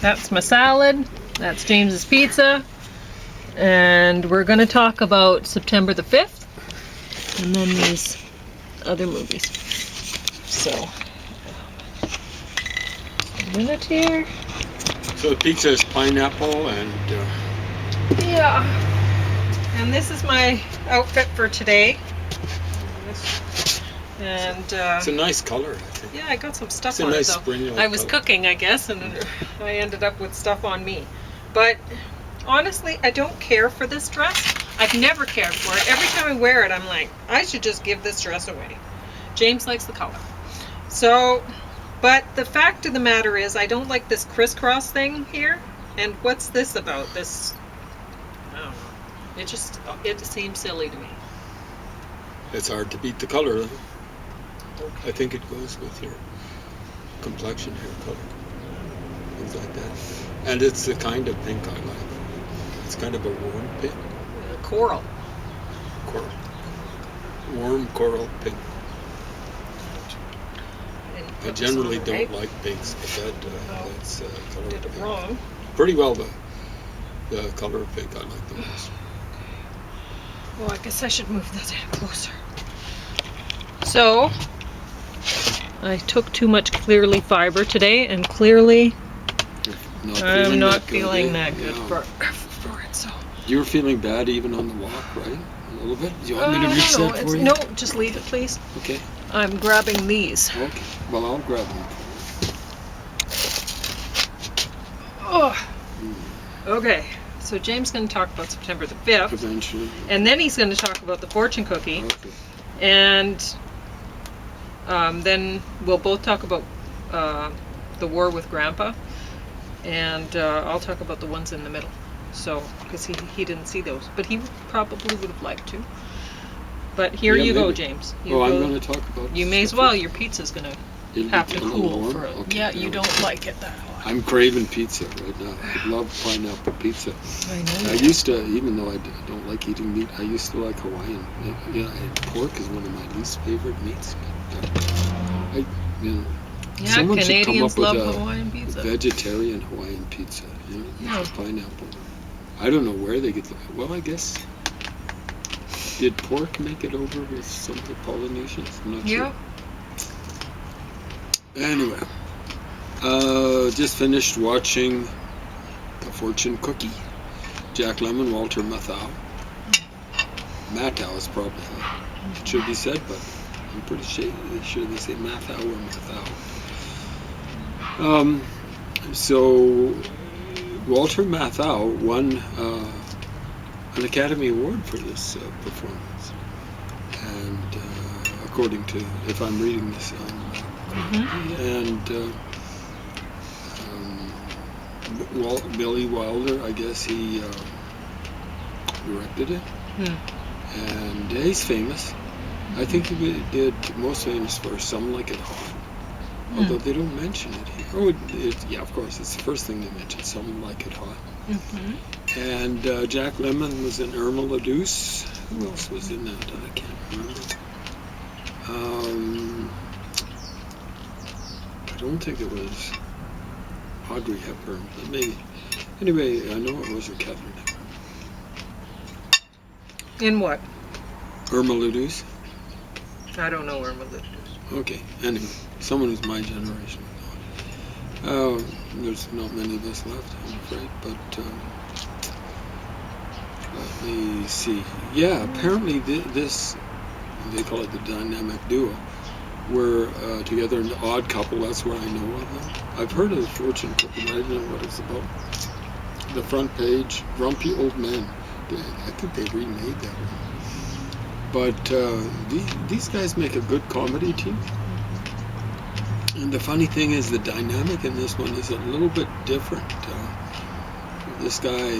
That's my salad. That's James's pizza. And we're going to talk about September the 5th. And then these other movies. So, a minute here. So the pizza is pineapple and... Yeah. And this is my outfit for today. And it's a nice color, I think. yeah, I got some stuff It's a on nice it though. spring I was color. cooking, I guess, and I ended up with stuff on me. But honestly, I don't care for this dress. I've never cared for it. Every time I wear it, I'm like, I should just give this dress away. James likes the color. So, but the fact of the matter is, I don't like this crisscross thing here. And what's this about? This, I don't know. It seems silly to me. It's hard to beat the color, though. I think it goes with your complexion, hair color, things like that. And it's the kind of pink I like. It's kind of a warm pink. Coral. Coral. Warm coral pink. I generally don't like pinks, but that's color Did it pink. wrong. Pretty well the color of pink I like the most. Well, I guess I should move that in closer. So, I took too much Clearly fiber today, and clearly I'm not feeling that good for it. So you were feeling bad even on the walk, right? A little bit. Do you want me to reach that for you? No, just leave it, please. Okay. I'm grabbing these. Okay. Well, I'll grab them. Oh. Okay. So James is going to talk about September the 5th. Eventually. And then he's going to talk about the fortune cookie. Okay. And then we'll both talk about the war with Grandpa. And I'll talk about the ones in the middle. So, because he didn't see those. But he probably would have liked to. But here you go, James. I'm going to talk about You may as well. Your pizza's going to have to cool for it. Okay, yeah, you don't like it that hot. I'm craving pizza right now. I love pineapple pizza. I know. I used to, even though I don't like eating meat, I used to like Hawaiian. Yeah, pork is one of my least favorite meats. But, Yeah, someone Canadians should come up love with Hawaiian pizza. Vegetarian Hawaiian pizza. Yeah. With pineapple. I don't know where they get the. Well, I guess. Did pork make it over with some of the Polynesians? I'm not sure. Anyway, just finished watching The Fortune Cookie. Jack Lemmon, Walter Matthau. Matthau is probably how it should be said, but I'm pretty sure they say Matthau or Matthau. So Walter Matthau won an Academy Award for this performance, and according to, if I'm reading this and Billy Wilder, I guess he directed it, and he's famous. I think he did most famous for Some Like It Hot, although they don't mention it here. Oh, yeah, of course, it's the first thing they mention, Some Like It Hot. And Jack Lemmon was in Irma La Douce. Who else was in that? I can't remember. I don't think it was Audrey Hepburn, but maybe. Anyway, I know it wasn't Catherine Hepburn. In what? Irma La Douce? I don't know Irma La Douce. Okay, anyway, someone who's my generation. There's not many of us left, I'm afraid, but let me see. Yeah, apparently this, they call it the dynamic duo, were together an odd couple. That's where I know of them. I've heard of the Fortune Cookie, but I don't know what it's about. The front page, Grumpy Old Men. I think they remade that one. But these guys make a good comedy team. And the funny thing is, the dynamic in this one is a little bit different. This guy,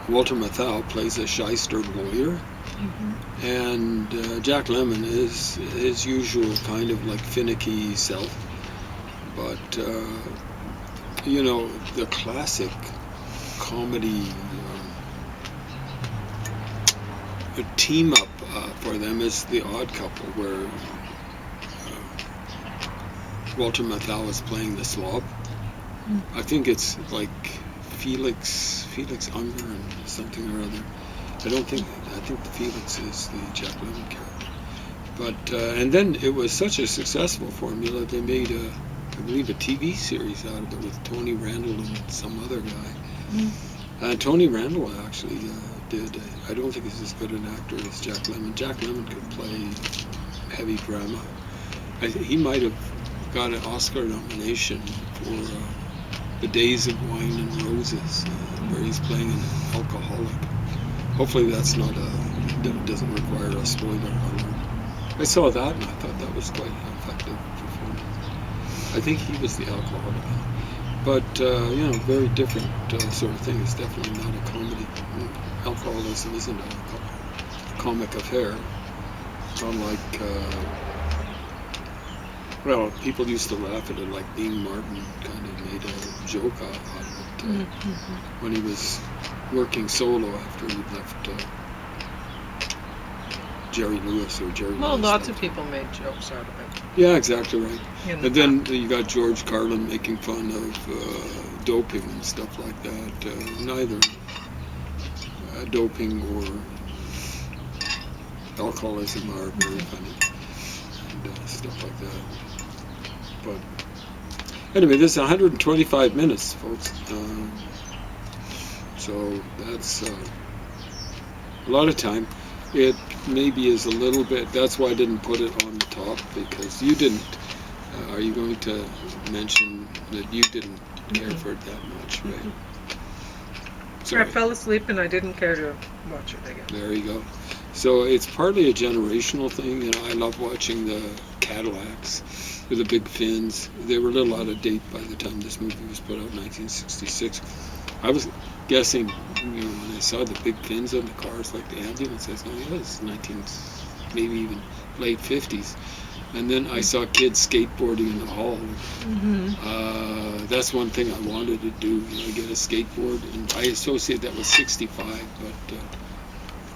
Walter Matthau, plays a shyster lawyer. And Jack Lemmon is his usual kind of like finicky self. But, the classic comedy team up for them is The Odd Couple, where Walter Matthau is playing the slob, I think it's like Felix Unger and something or other. I think Felix is the Jack Lemmon character. But and then it was such a successful formula, they made I believe a TV series out of it with Tony Randall and some other guy. Tony Randall actually did. I don't think he's as good an actor as Jack Lemmon. Jack Lemmon could play heavy drama. He might have got an Oscar nomination for The Days of Wine and Roses, where he's playing an alcoholic. Hopefully that doesn't require a spoiler alert. I saw that and I thought that was quite an effective performance. I think he was the alcoholic. But, very different sort of thing. It's definitely not a comedy. Alcoholism isn't a comic affair. Unlike, people used to laugh at it, like Dean Martin kind of made a joke out of it when he was working solo after he left Jerry Lewis. Well, lots of people made jokes out of it. Yeah, exactly right. And then you got George Carlin making fun of doping and stuff like that. Neither doping or alcoholism are very funny and stuff like that. But anyway, this is 125 minutes, folks. So that's a lot of time. It maybe is a little bit, that's why I didn't put it on the top, because you didn't. Are you going to mention that you didn't care for it that much, right? I fell asleep and I didn't care to watch it again. There you go. So it's partly a generational thing. I love watching the Cadillacs with the big fins. They were a little out of date by the time this movie was put out in 1966. I was guessing, when I saw the big fins on the cars, like the ambulances, it's maybe even late 50s. And then I saw kids skateboarding in the hall. That's one thing I wanted to do, get a skateboard. And I associate that with 65, but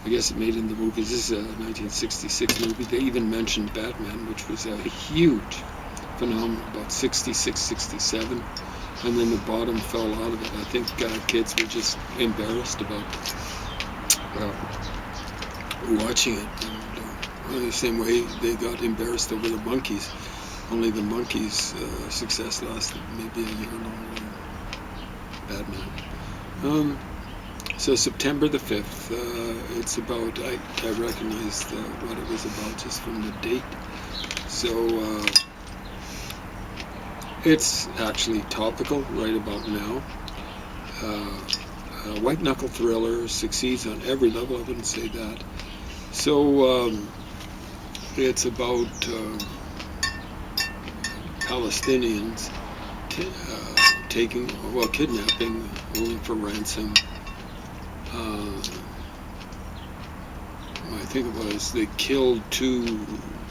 I guess it made in the movies. This is a 1966 movie. They even mentioned Batman, which was a huge phenomenon, about 66, 67. And then the bottom fell out of it. I think kids were just embarrassed about watching it. And the same way they got embarrassed over the Monkees. Only the Monkees' success lasted maybe a year longer than Batman. So September the 5th, it's about, I recognized what it was about just from the date. So it's actually topical right about now. White knuckle thriller succeeds on every level, I wouldn't say that. So it's about Palestinians kidnapping, holding for ransom. I think it was, they killed 2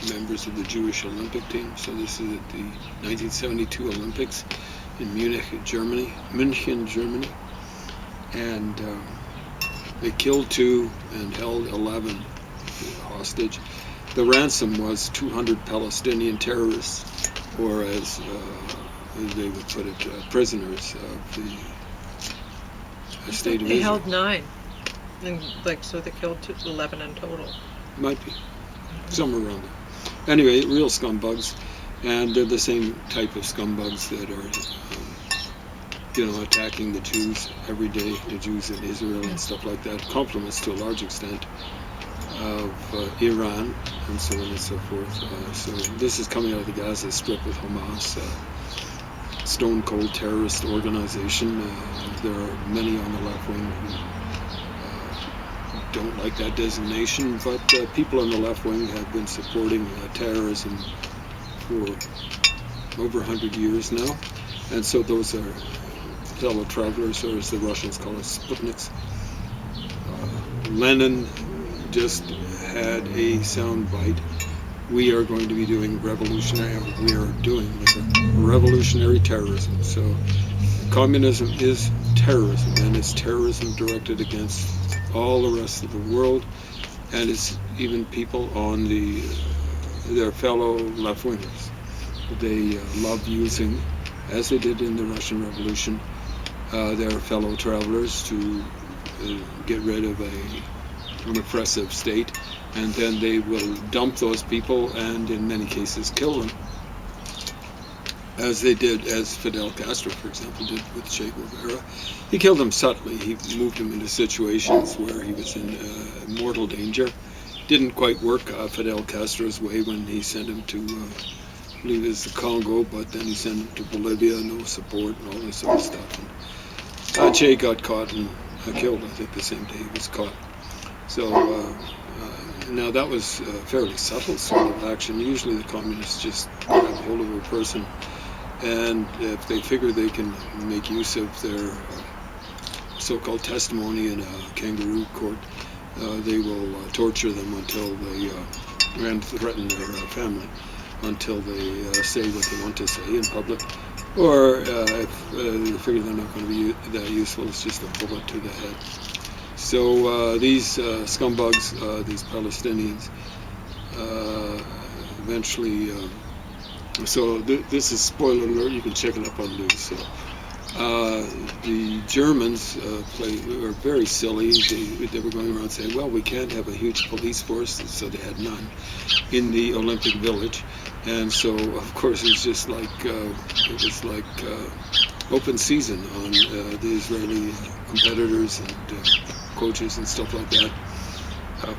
members of the Jewish Olympic team. So this is at the 1972 Olympics in München, Germany. And they killed 2 and held 11 hostage. The ransom was 200 Palestinian terrorists, or as they would put it, prisoners of the state of Israel. They held 9. And, so they killed 11 in total. Might be. Somewhere around there. Anyway, real scumbugs. And they're the same type of scumbugs that are, attacking the Jews every day, the Jews in Israel and stuff like that. Compliments to a large extent of Iran and so on and so forth. So this is coming out of the Gaza Strip with Hamas, stone cold terrorist organization. There are many on the left wing who don't like that designation, but people on the left wing have been supporting terrorism for over 100 years now, and so those are fellow travelers, or as the Russians call it, Sputniks. Lenin just had a sound bite. We are going to be doing revolutionary terrorism. So communism is terrorism, and it's terrorism directed against all the rest of the world, and it's even people on their fellow left-wingers. They love using as they did in the Russian Revolution, their fellow travelers to get rid of an oppressive state, and then they will dump those people and in many cases kill them, as Fidel Castro, for example, did with Che Guevara. He killed them subtly. He moved him into situations where he was in mortal danger. Didn't quite work Fidel Castro's way when he sent him to, I believe it was the Congo, but then he sent him to Bolivia, no support and all this sort of stuff. And Che got caught and killed, I think, the same day he was caught. So now that was fairly subtle sort of action. Usually the communists just grab hold of a person, and if they figure they can make use of their so-called testimony in a kangaroo court, they will torture them until they and threaten their family until they say what they want to say in public. Or if they figure they're not going to be that useful, it's just a bullet to the head. So these scumbugs, these Palestinians, eventually. So this is spoiler alert. You can check it up on news. So the Germans were very silly. They were going around saying, "Well, we can't have a huge police force," so they had none in the Olympic Village. And so, of course, it was like open season on the Israeli competitors and coaches and stuff like that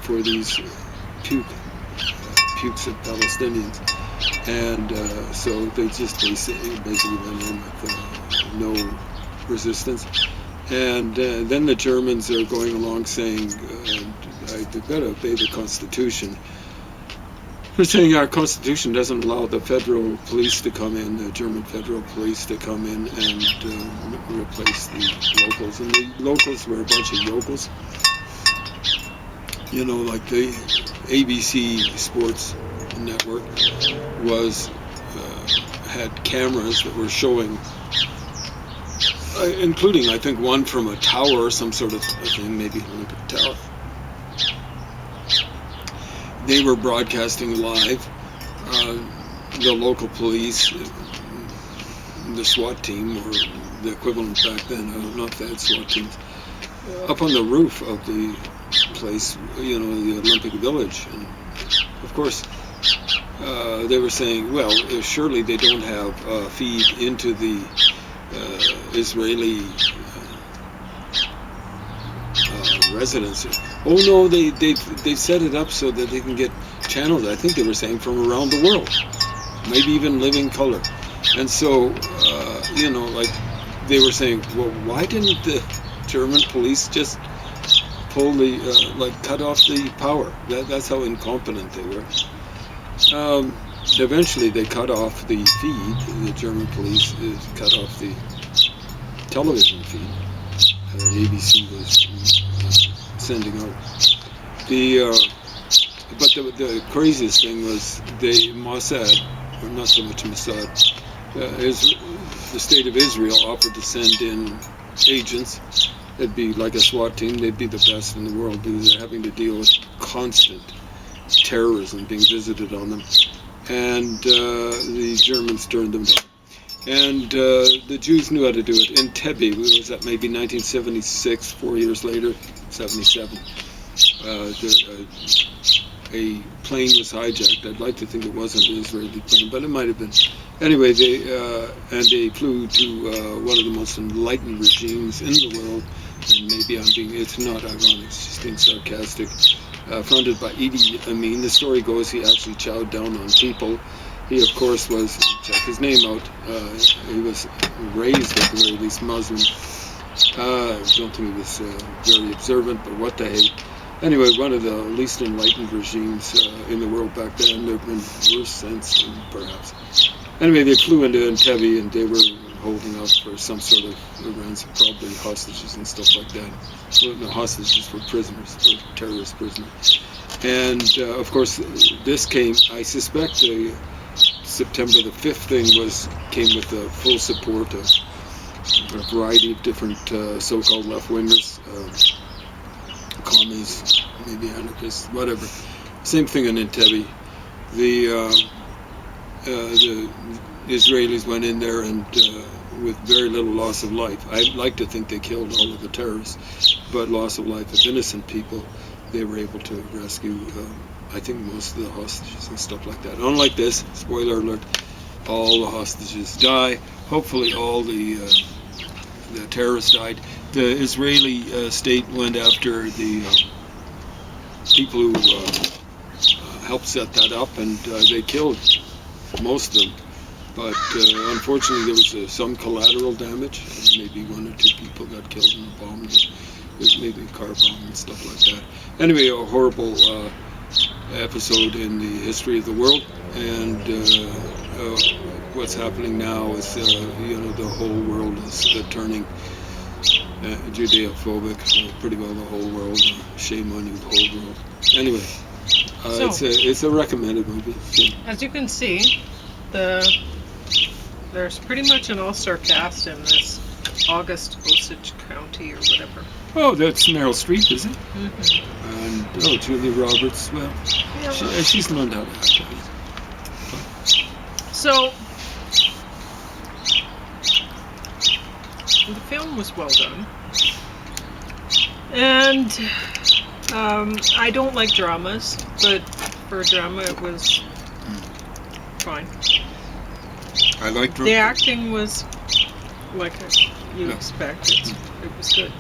for these pukes of Palestinians. And so they just basically went in with no resistance. And then the Germans are going along saying, they've got to obey the Constitution. They're saying our Constitution doesn't allow the federal police to come in, the German federal police to come in and replace the locals. And the locals were a bunch of yokels. You know, like the ABC Sports Network had cameras that were showing, including, I think, one from a tower, some sort of thing, maybe an Olympic tower. They were broadcasting live. The local police, the SWAT team, or the equivalent back then, I don't know if they had SWAT teams, up on the roof of the place, you know, the Olympic Village. And of course, they were saying, well, surely they don't have a feed into the Israeli residents. Oh no, they set it up so that they can get channels, I think they were saying, from around the world, maybe even living color. And so, you know, like they were saying, well, why didn't the German police just pull cut off the power? That's how incompetent they were. Eventually they cut off the feed. The German police cut off the television feed that ABC was sending out. But the craziest thing was Mossad, or not so much Mossad, the state of Israel offered to send in agents. It'd be like a SWAT team. They'd be the best in the world because they're having to deal with constant terrorism being visited on them. And the Germans turned them down. And the Jews knew how to do it. In Entebbe, was that maybe 1976, 4 years later, 77, a plane was hijacked. I'd like to think it wasn't an Israeli plane, but it might have been. Anyway, they flew to one of the most enlightened regimes in the world, and maybe it's not ironic, it's just being sarcastic, fronted by Idi Amin. The story goes he actually chowed down on people. He, of course, was, check his name out, he was raised at the very least Muslim. I don't think he was very observant, but what the heck. Anyway, one of the least enlightened regimes in the world back then. There have been worse since, perhaps. Anyway, they flew into Entebbe, and they were holding out for some sort of ransom, probably hostages and stuff like that. Well, no, hostages for prisoners, for terrorist prisoners. And, of course, this came, I suspect, the September the 5th thing came with the full support of a variety of different so-called left-wingers, commies, maybe anarchists, whatever. Same thing in Entebbe. Israelis went in there and with very little loss of life. I'd like to think they killed all of the terrorists, but loss of life of innocent people, they were able to rescue, I think, most of the hostages and stuff like that. Unlike this, spoiler alert, all the hostages die. Hopefully all the terrorists died. The Israeli state went after the people who helped set that up, and they killed most of them. But unfortunately, there was some collateral damage. Maybe 1 or 2 people got killed in the bomb. There's maybe a car bomb and stuff like that. Anyway, a horrible episode in the history of the world. And what's happening now is, the whole world is turning Judeo-phobic. Pretty well the whole world. Shame on you, the whole world. Anyway, it's a recommended movie. As you can see, there's pretty much an all-star cast in this Osage County or whatever. Oh, that's Meryl Streep, is it? Mm-hmm. And Julia Roberts. Well, yeah, she's learned how to act. So the film was well done, and I don't like dramas, but for a drama it was fine. I like the acting was like you expect. It was good,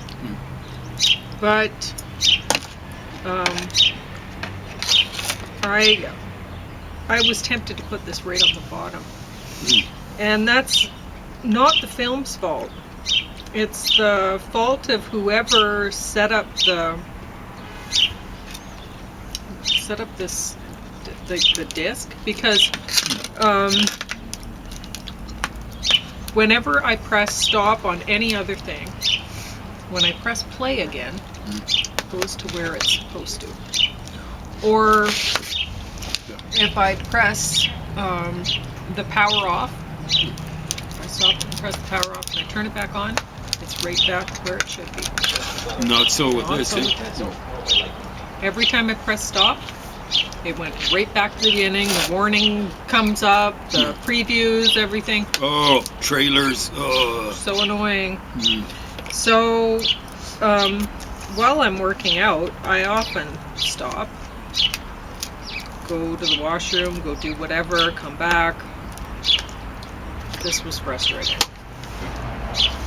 but I was tempted to put this right on the bottom, and that's not the film's fault. It's the fault of whoever set up this the disc, because whenever I press stop on any other thing, when I press play again, it goes to where it's supposed to. Or if I press the power off, if I stop and press the power off and I turn it back on, it's right back to where it should be. Not so with this. Every time I press stop, it went right back to the beginning. The warning comes up, the previews, everything. Oh, trailers. Oh. So annoying. So while I'm working out, I often stop, go to the washroom, go do whatever, come back. This was frustrating.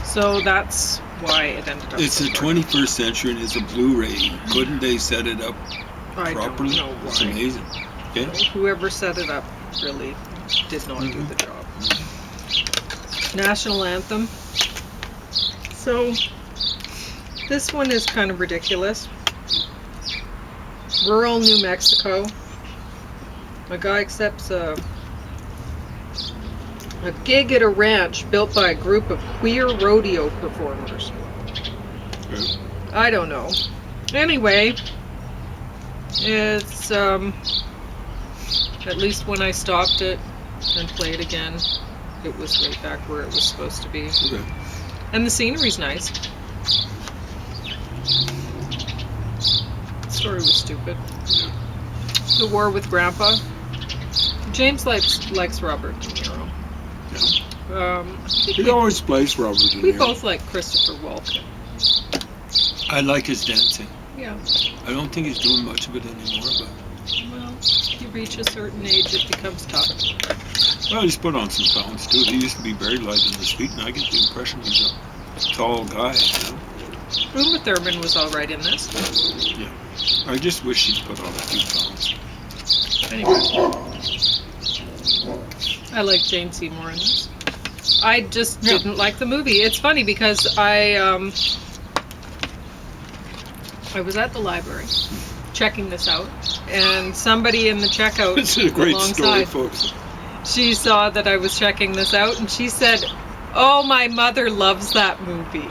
So that's why it ended up. It's the 21st century and it's a Blu-ray. Couldn't they set it up properly? I don't know why. It's amazing. Yeah. Whoever set it up really did not do the job. National Anthem. So this one is kind of ridiculous. Rural New Mexico. A guy accepts a gig at a ranch built by a group of queer rodeo performers. Yeah. I don't know. Anyway, it's at least when I stopped it and played again, it was right back where it was supposed to be. Okay. And the scenery's nice. The story was stupid. Yeah. The war with Grandpa. James likes Robert De Niro. Yeah. He always plays Robert De Niro. We both like Christopher Walken. I like his dancing. Yeah. I don't think he's doing much of it anymore, but... Well, you reach a certain age, it becomes tough. Well, he's put on some pounds, too. He used to be very light on his feet, and I get the impression he's a tall guy, you know? Uma Thurman was all right in this. Yeah. I just wish she'd put on a few pounds. Anyway. I like Jane Seymour in this. I just didn't like the movie. It's funny because I was at the library checking this out, and somebody in the checkout It's a great alongside, story, folks. she saw that I was checking this out, and she said, "Oh, my mother loves that movie."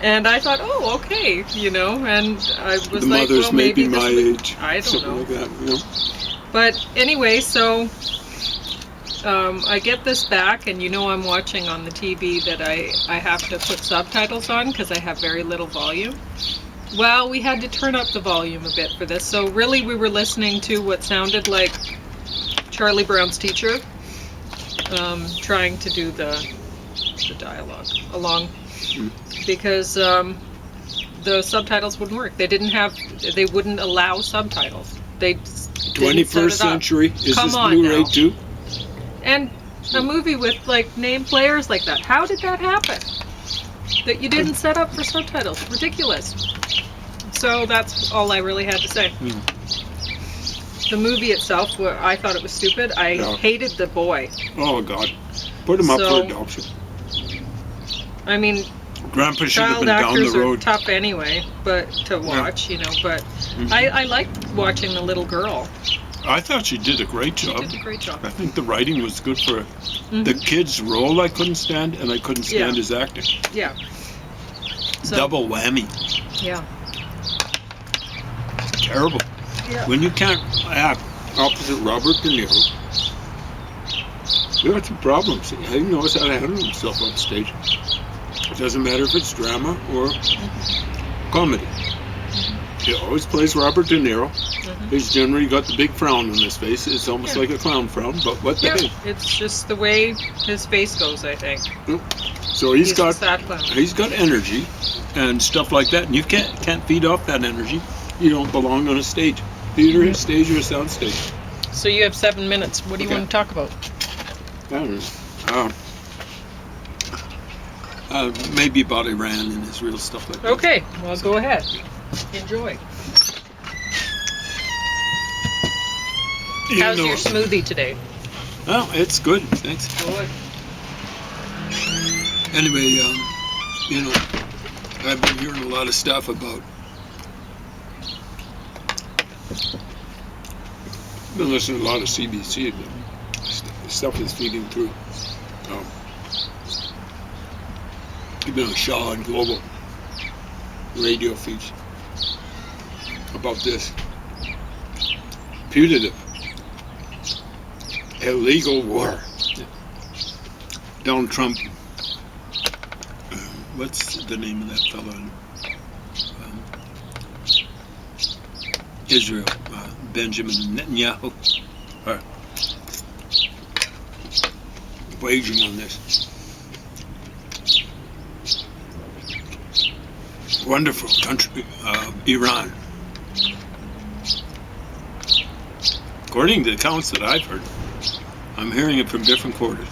And I thought, oh, okay, you know, and I was The like, mother's well, maybe this my would- age. I don't something know. like that, you know? But anyway, so I get this back, and you know I'm watching on the TV that I have to put subtitles on because I have very little volume. Well, we had to turn up the volume a bit for this, so really we were listening to what sounded like Charlie Brown's teacher trying to do the dialogue along Mm. because the subtitles wouldn't work. They wouldn't allow subtitles. They didn't set 21st it up. century. Is Come this on Blu-ray now. too? And a movie with like name players like that. How did that happen? That you didn't set up for subtitles. Ridiculous. So that's all I really had to say. Mm. The movie itself, I thought it was stupid. I Yeah. hated the boy. Oh God, put him up So- for adoption. I mean, Grandpa should have child been down actors the are road. tough anyway, but to watch, you know. But Mhm. I liked watching the little girl. I thought she did a great She job. did a great job. I think the writing was good for her. Mhm. The kid's role I couldn't stand, and I couldn't stand Yeah. his acting. Yeah. So, Double whammy. Yeah. Terrible. Yeah. When you can't act opposite Robert De Niro, that's a problem. See, he knows how to handle himself on stage. It doesn't matter if it's drama or comedy. He always plays Robert De Niro. Mhm. He's generally got the big frown on his face. It's almost Yeah. like a clown frown, but what the Yeah, heck? it's just the way his face goes, I think. So he's got a sad clown. he's got energy and stuff like that, and you can't feed off that energy. You don't belong on a stage. Theater, Mhm. stage, or sound stage. So you have 7 minutes. What do you Okay. want to talk about? I don't know. Maybe about Iran and Israel, stuff like that. Okay, well, go ahead. Enjoy. You How's know- your smoothie today? Oh, it's good. Thanks. Good. Anyway, you know, I've been hearing a lot of stuff about. Been listening to a lot of CBC. The stuff is feeding through. Been on Shaw and Global radio feeds about this putative illegal war. Donald Trump. What's the name of that fellow in Israel? Benjamin Netanyahu. Waging on this. Wonderful country, Iran. According to the accounts that I've heard, I'm hearing it from different quarters.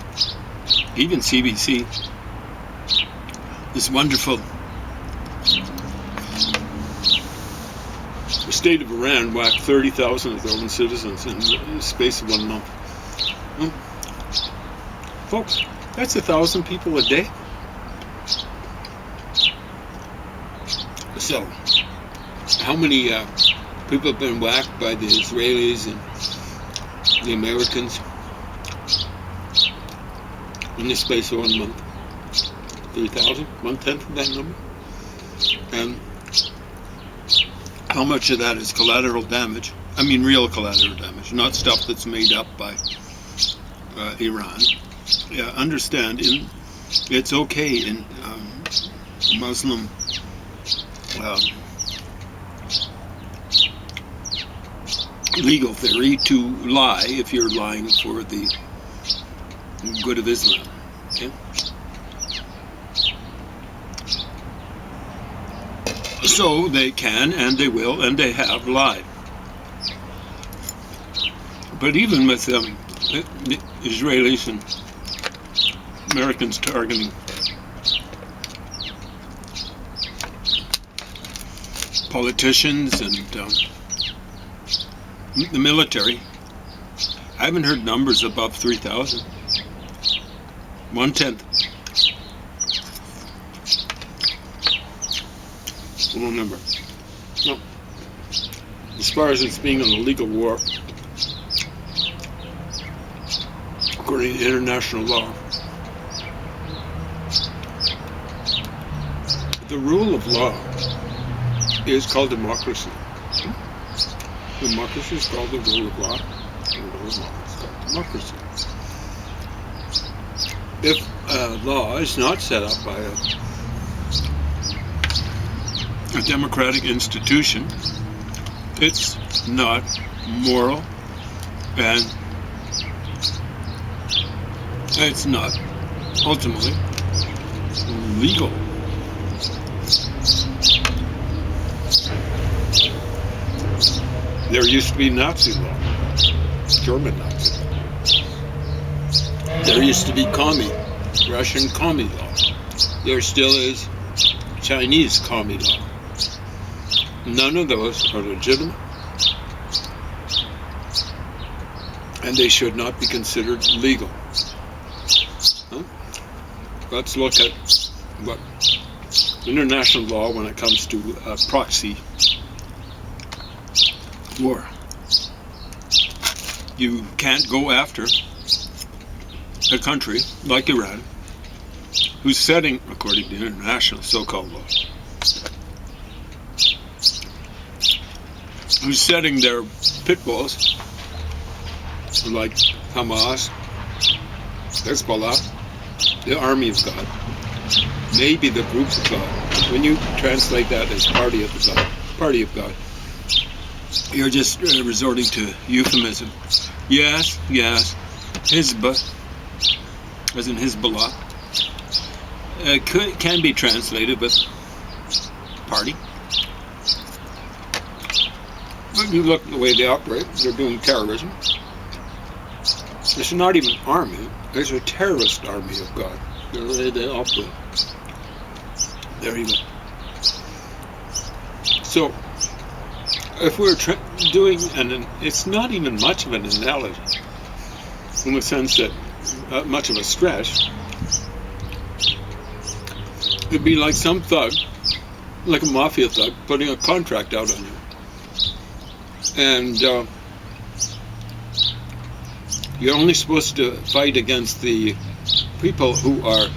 Even CBC. This wonderful the state of Iran whacked 30,000 of their own citizens in the space of 1 month. Folks, that's 1,000 people a day. So, how many people have been whacked by the Israelis and the Americans in the space of 1 month? 3,000? 1/10 of that number? And how much of that is collateral damage? I mean real collateral damage, not stuff that's made up by Iran. Yeah, understand, it's okay in Muslim legal theory to lie if you're lying for the good of Islam. Okay? So they can and they will and they have lied. But even with the Israelis and Americans targeting politicians and the military, I haven't heard numbers above 3,000. 1/10. Low number. No. As far as it's being an illegal war, according to international law, the rule of law is called democracy. Democracy is called the rule of law. The rule of law is called democracy. If law is not set up by a democratic institution, it's not moral and It's not ultimately legal. There used to be Nazi law, German Nazi law. There used to be Russian commie law. There still is Chinese commie law. None of those are legitimate, and they should not be considered legal. Huh? Let's look at what international law when it comes to proxy war. You can't go after a country like Iran who's setting, according to international so-called law, who's setting their pit bulls like Hamas, Hezbollah, the army of God, maybe the groups of God. When you translate that as party of God, you're just resorting to euphemism. Yes, Hizbah, as in Hezbollah, can be translated with party. When you look at the way they operate, they're doing terrorism. It's not even army, it's a terrorist army of God. The way they operate. There you go. So, if we're doing, it's not even much of an analogy, in the sense that much of a stretch, it'd be like some thug, like a mafia thug, putting a contract out on you. And you're only supposed to fight against the people who are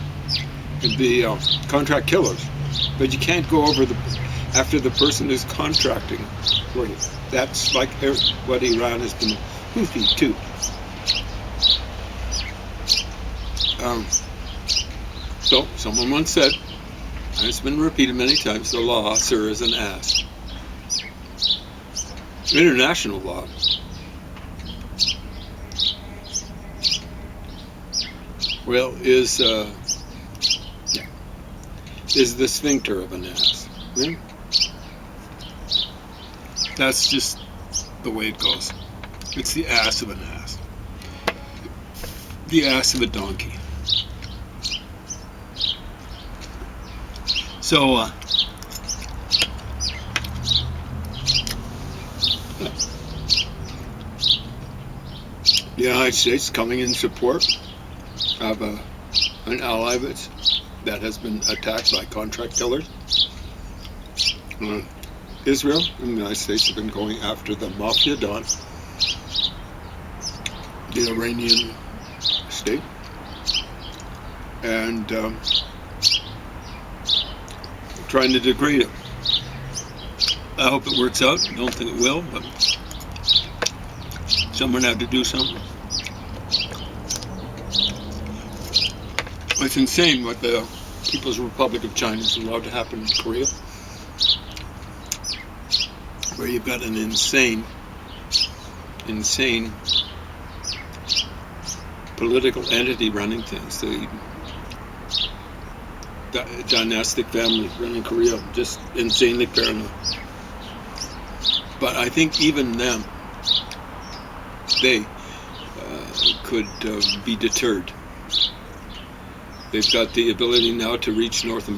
the contract killers, but you can't go after the person who's contracting for you. That's like what Iran has been Houthi too. So someone once said, and it's been repeated many times, the law, sir, is an ass. International law is the sphincter of an ass. Yeah? That's just the way it goes. It's the ass of an ass. The ass of a donkey. So, the United States coming in support of an ally that has been attacked by contract killers. Israel and the United States have been going after the Mafia Don, the Iranian state, and trying to degrade it. I hope it works out. I don't think it will, but someone had to do something. It's insane what the People's Republic of China is allowed to happen in Korea, where you've got an insane political entity running things. The dynastic family running Korea, just insanely paranoid. But I think even them, they could be deterred. They've got the ability now to reach North America.